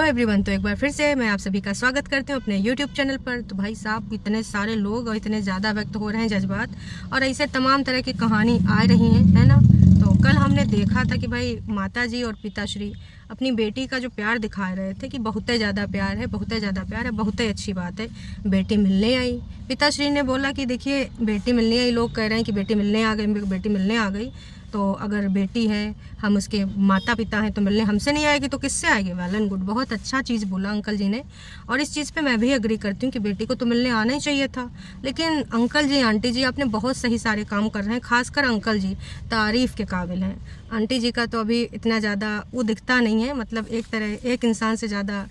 Everyone, तो एक बार फिर से मैं आप सभी का स्वागत करती हूँ अपने यूट्यूब चैनल पर। तो भाई साहब, इतने सारे लोग और इतने ज़्यादा व्यक्त हो रहे हैं जज्बात, और ऐसे तमाम तरह की कहानी आ रही हैं, है ना। तो कल हमने देखा था कि भाई माताजी और पिताश्री अपनी बेटी का जो प्यार दिखा रहे थे कि बहुत ज़्यादा प्यार है, बहुत ज़्यादा प्यार है, बहुत ही अच्छी बात है। बेटी मिलने आई, पिताश्री ने बोला कि देखिए बेटी मिलने आई, लोग कह रहे हैं कि बेटी मिलने आ गई, बेटी मिलने आ गई, तो अगर बेटी है, हम उसके माता पिता हैं, तो मिलने हमसे नहीं आएगी तो किससे आएगी। वेल एंड गुड, बहुत अच्छा चीज़ बोला अंकल जी ने, और इस चीज़ पे मैं भी एग्री करती हूँ कि बेटी को तो मिलने आना ही चाहिए था। लेकिन अंकल जी, आंटी जी, आपने बहुत सही सारे काम कर रहे हैं, खासकर अंकल जी तारीफ़ के काबिल हैं। आंटी जी का तो अभी इतना ज़्यादा वो दिखता नहीं है, मतलब एक इंसान से ज़्यादा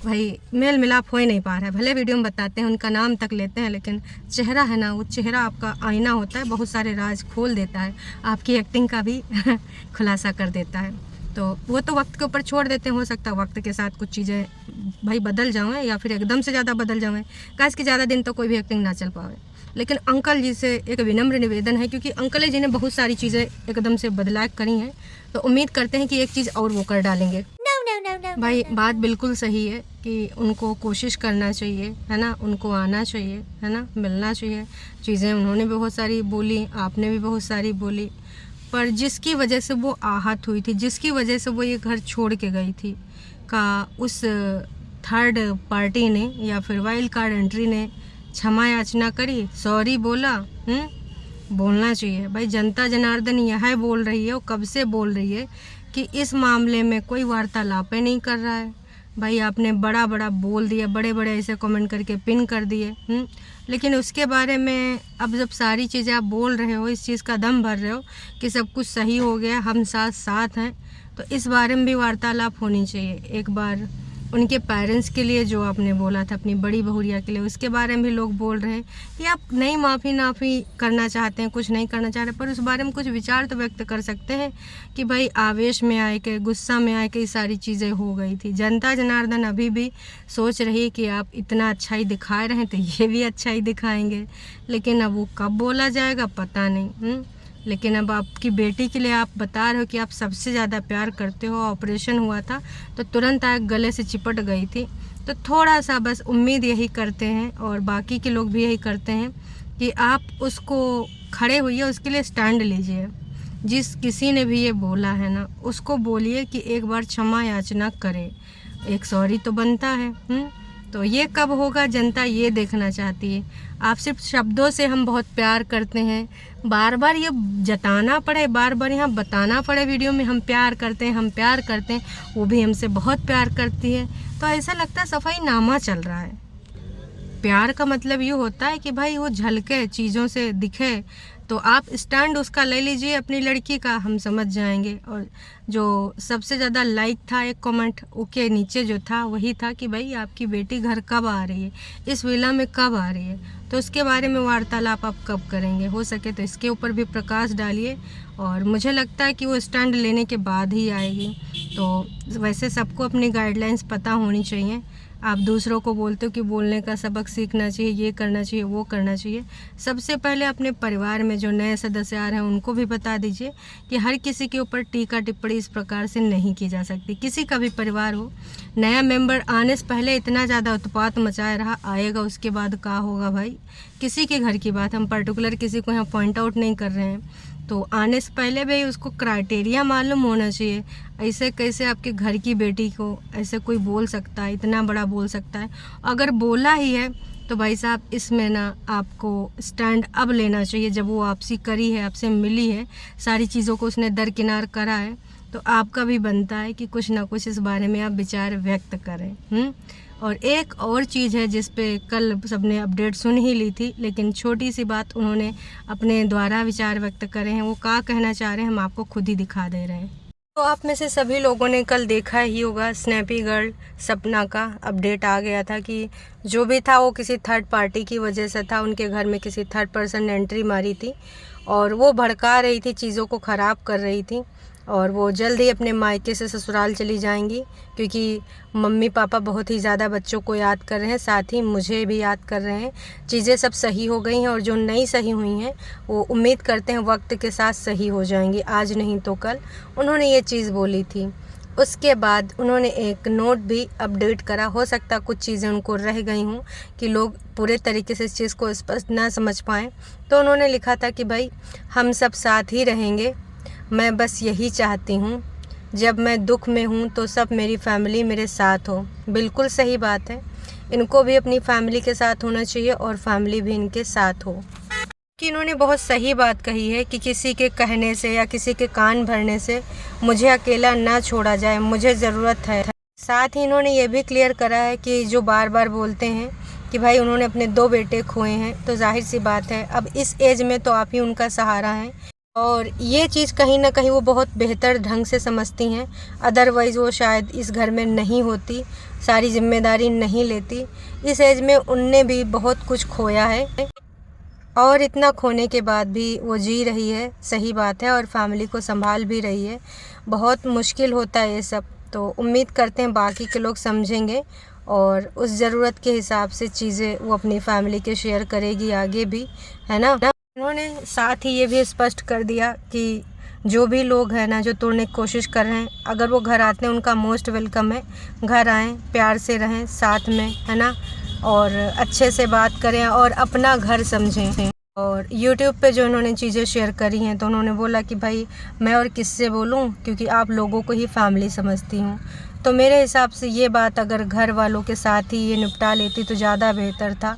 भाई मेल मिलाप हो ही नहीं पा रहा है। भले वीडियो में बताते हैं, उनका नाम तक लेते हैं, लेकिन चेहरा है ना, वो चेहरा आपका आईना होता है, बहुत सारे राज खोल देता है, आपकी एक्टिंग का भी खुलासा कर देता है। तो वो तो वक्त के ऊपर छोड़ देते हैं, हो सकता है वक्त के साथ कुछ चीज़ें भाई बदल जाएँ या फिर एकदम से ज़्यादा बदल जाएँ, काश कि ज़्यादा दिन तो कोई भी एक्टिंग ना चल पाए। लेकिन अंकल जी से एक विनम्र निवेदन है, क्योंकि अंकल जी ने बहुत सारी चीज़ें एकदम से बदलाव करी हैं, तो उम्मीद करते हैं कि एक चीज़ और वो कर डालेंगे। भाई बात बिल्कुल सही है कि उनको कोशिश करना चाहिए, है ना, उनको आना चाहिए, है ना, मिलना चाहिए। चीज़ें उन्होंने भी बहुत सारी बोली, आपने भी बहुत सारी बोली, पर जिसकी वजह से वो आहत हुई थी, जिसकी वजह से वो ये घर छोड़ के गई थी, का उस थर्ड पार्टी ने या फिर वाइल्ड कार्ड एंट्री ने क्षमा याचना करी, सॉरी बोला। बोलना चाहिए भाई। जनता जनार्दन यह बोल रही है, और कब से बोल रही है कि इस मामले में कोई वार्तालाप नहीं कर रहा है। भाई आपने बड़ा बड़ा बोल दिया, बड़े बड़े ऐसे कमेंट करके पिन कर दिए, लेकिन उसके बारे में अब जब सारी चीज़ें आप बोल रहे हो, इस चीज़ का दम भर रहे हो कि सब कुछ सही हो गया, हम साथ साथ हैं, तो इस बारे में भी वार्तालाप होनी चाहिए। एक बार उनके पेरेंट्स के लिए जो आपने बोला था, अपनी बड़ी बहुरिया के लिए, उसके बारे में भी लोग बोल रहे हैं कि आप नहीं माफ़ी करना चाहते हैं, कुछ नहीं करना चाह रहे, पर उस बारे में कुछ विचार तो व्यक्त कर सकते हैं कि भाई आवेश में आए के, गुस्सा में आए के सारी चीज़ें हो गई थी। जनता जनार्दन अभी भी सोच रही है कि आप इतना अच्छा ही दिखा रहे हैं तो ये भी अच्छा ही दिखाएंगे, लेकिन अब वो कब बोला जाएगा पता नहीं। लेकिन अब आपकी बेटी के लिए आप बता रहे हो कि आप सबसे ज़्यादा प्यार करते हो, ऑपरेशन हुआ था तो तुरंत आग गले से चिपट गई थी, तो थोड़ा सा बस उम्मीद यही करते हैं, और बाकी के लोग भी यही करते हैं कि आप उसको खड़े होइए, उसके लिए स्टैंड लीजिए। जिस किसी ने भी ये बोला है ना, उसको बोलिए कि एक बार क्षमा याचना करे, एक सॉरी तो बनता है। तो ये कब होगा, जनता ये देखना चाहती है। आप सिर्फ शब्दों से हम बहुत प्यार करते हैं, बार बार ये जताना पड़े, बार बार यहाँ बताना पड़े वीडियो में हम प्यार करते हैं, हम प्यार करते हैं, वो भी हमसे बहुत प्यार करती है, तो ऐसा लगता है सफाई नामा चल रहा है। प्यार का मतलब ये होता है कि भाई वो झलके, चीज़ों से दिखे, तो आप स्टैंड उसका ले लीजिए, अपनी लड़की का, हम समझ जाएंगे। और जो सबसे ज़्यादा लाइक था, एक कमेंट ओके नीचे जो था, वही था कि भाई आपकी बेटी घर कब आ रही है, इस विला में कब आ रही है, तो उसके बारे में वार्तालाप आप कब करेंगे। हो सके तो इसके ऊपर भी प्रकाश डालिए, और मुझे लगता है कि वो स्टैंड लेने के बाद ही आएगी। तो वैसे सबको अपनी गाइडलाइंस पता होनी चाहिए। आप दूसरों को बोलते हो कि बोलने का सबक सीखना चाहिए, ये करना चाहिए, वो करना चाहिए, सबसे पहले अपने परिवार में जो नए सदस्य आ रहे हैं उनको भी बता दीजिए कि हर किसी के ऊपर टीका टिप्पणी इस प्रकार से नहीं की जा सकती। किसी का भी परिवार हो, नया मेंबर आने से पहले इतना ज़्यादा उत्पात मचाए रहा, आएगा उसके बाद क्या होगा भाई। किसी के घर की बात, हम पर्टिकुलर किसी को यहाँ पॉइंट आउट नहीं कर रहे हैं, तो आने से पहले भी उसको क्राइटेरिया मालूम होना चाहिए। ऐसे कैसे आपके घर की बेटी को ऐसे कोई बोल सकता है, इतना बड़ा बोल सकता है। अगर बोला ही है तो भाई साहब इसमें ना आपको स्टैंड अब लेना चाहिए, जब वो आपसी करी है, आपसे मिली है, सारी चीज़ों को उसने दरकिनार करा है, तो आपका भी बनता है कि कुछ ना कुछ इस बारे में आप विचार व्यक्त करें। और एक और चीज़ है जिस पे कल सबने अपडेट सुन ही ली थी, लेकिन छोटी सी बात उन्होंने अपने द्वारा विचार व्यक्त करे हैं, वो क्या कहना चाह रहे हैं हम आपको खुद ही दिखा दे रहे हैं। तो आप में से सभी लोगों ने कल देखा ही होगा, स्नैपी गर्ल सपना का अपडेट आ गया था कि जो भी था वो किसी थर्ड पार्टी की वजह से था, उनके घर में किसी थर्ड पर्सन ने एंट्री मारी थी, और वो भड़का रही थी, चीज़ों को ख़राब कर रही थी, और वो जल्द ही अपने मायके से ससुराल चली जाएंगी, क्योंकि मम्मी पापा बहुत ही ज़्यादा बच्चों को याद कर रहे हैं, साथ ही मुझे भी याद कर रहे हैं। चीज़ें सब सही हो गई हैं, और जो नहीं सही हुई हैं वो उम्मीद करते हैं वक्त के साथ सही हो जाएंगी, आज नहीं तो कल। उन्होंने ये चीज़ बोली थी। उसके बाद उन्होंने एक नोट भी अपडेट करा। हो सकता कुछ चीज़ें उनको रह गई हों कि लोग पूरे तरीके से इस चीज़ को स्पष्ट ना समझ पाएँ। तो उन्होंने लिखा था कि भाई हम सब साथ ही रहेंगे, मैं बस यही चाहती हूँ, जब मैं दुख में हूँ तो सब मेरी फैमिली मेरे साथ हो। बिल्कुल सही बात है, इनको भी अपनी फैमिली के साथ होना चाहिए और फैमिली भी इनके साथ हो। कि इन्होंने बहुत सही बात कही है कि किसी के कहने से या किसी के कान भरने से मुझे अकेला ना छोड़ा जाए, मुझे ज़रूरत है। साथ ही इन्होंने ये भी क्लियर करा है कि जो बार बार बोलते हैं कि भाई उन्होंने अपने 2 बेटे खोए हैं, तो जाहिर सी बात है अब इस एज में तो आप ही उनका सहारा हैं। और ये चीज़ कहीं ना कहीं वो बहुत बेहतर ढंग से समझती हैं, अदरवाइज़ वो शायद इस घर में नहीं होती, सारी जिम्मेदारी नहीं लेती। इस एज में उनने भी बहुत कुछ खोया है और इतना खोने के बाद भी वो जी रही है, सही बात है, और फैमिली को संभाल भी रही है। बहुत मुश्किल होता है ये सब, तो उम्मीद करते हैं बाकी के लोग समझेंगे और उस ज़रूरत के हिसाब से चीज़ें वो अपनी फैमिली के शेयर करेगी आगे भी, है ना। उन्होंने साथ ही ये भी स्पष्ट कर दिया कि जो भी लोग हैं ना जो तोड़ने की कोशिश कर रहे हैं, अगर वो घर आते हैं उनका मोस्ट वेलकम है, घर आएँ, प्यार से रहें साथ में, है ना, और अच्छे से बात करें और अपना घर समझें। और YouTube पे जो इन्होंने चीज़ें शेयर करी हैं तो उन्होंने बोला कि भाई मैं और किससे बोलूं, क्योंकि आप लोगों को ही फैमिली समझती हूँ। तो मेरे हिसाब से ये बात अगर घर वालों के साथ ही ये निपटा लेती तो ज़्यादा बेहतर था,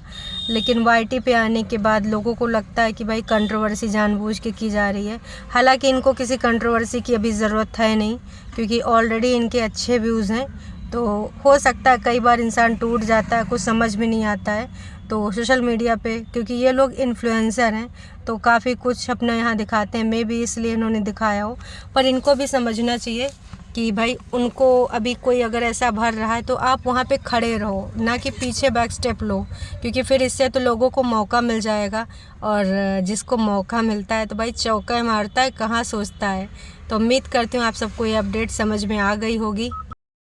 लेकिन YT पे आने के बाद लोगों को लगता है कि भाई कंट्रोवर्सी जानबूझ के की जा रही है। हालांकि इनको किसी कंट्रोवर्सी की अभी ज़रूरत है नहीं, क्योंकि ऑलरेडी इनके अच्छे व्यूज़ हैं। तो हो सकता है कई बार इंसान टूट जाता है, कुछ समझ में नहीं आता है, तो सोशल मीडिया पे क्योंकि ये लोग इन्फ्लुएंसर हैं तो काफ़ी कुछ अपना यहाँ दिखाते हैं, मे भी इसलिए इन्होंने दिखाया हो। पर इनको भी समझना चाहिए कि भाई उनको अभी कोई अगर ऐसा भर रहा है तो आप वहाँ पे खड़े रहो, ना कि पीछे बैक स्टेप लो, क्योंकि फिर इससे तो लोगों को मौका मिल जाएगा, और जिसको मौका मिलता है तो भाई चौका मारता है, कहाँ सोचता है। तो उम्मीद करती हूँ आप सबको ये अपडेट समझ में आ गई होगी।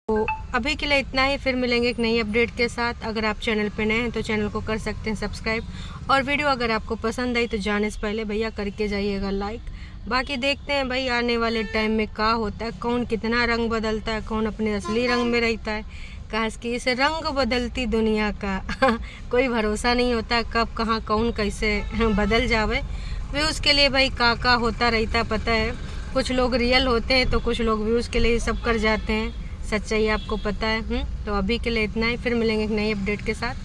तो अभी के लिए इतना ही, फिर मिलेंगे एक नई अपडेट के साथ। अगर आप चैनल पे नए हैं तो चैनल को कर सकते हैं सब्सक्राइब, और वीडियो अगर आपको पसंद आई तो जाने से पहले भैया करके जाइएगा लाइक। बाकी देखते हैं भाई आने वाले टाइम में क्या होता है, कौन कितना रंग बदलता है, कौन अपने असली रंग में रहता है। खास कि इस रंग बदलती दुनिया का कोई भरोसा नहीं होता कब कहाँ कौन कैसे बदल जावे। व्यूज़ के लिए भाई का होता रहता पता है, कुछ लोग रियल होते हैं तो कुछ लोग व्यूज़ के लिए सब कर जाते हैं, सच्चाई आपको पता है। तो अभी के लिए इतना ही, फिर मिलेंगे एक नई अपडेट के साथ।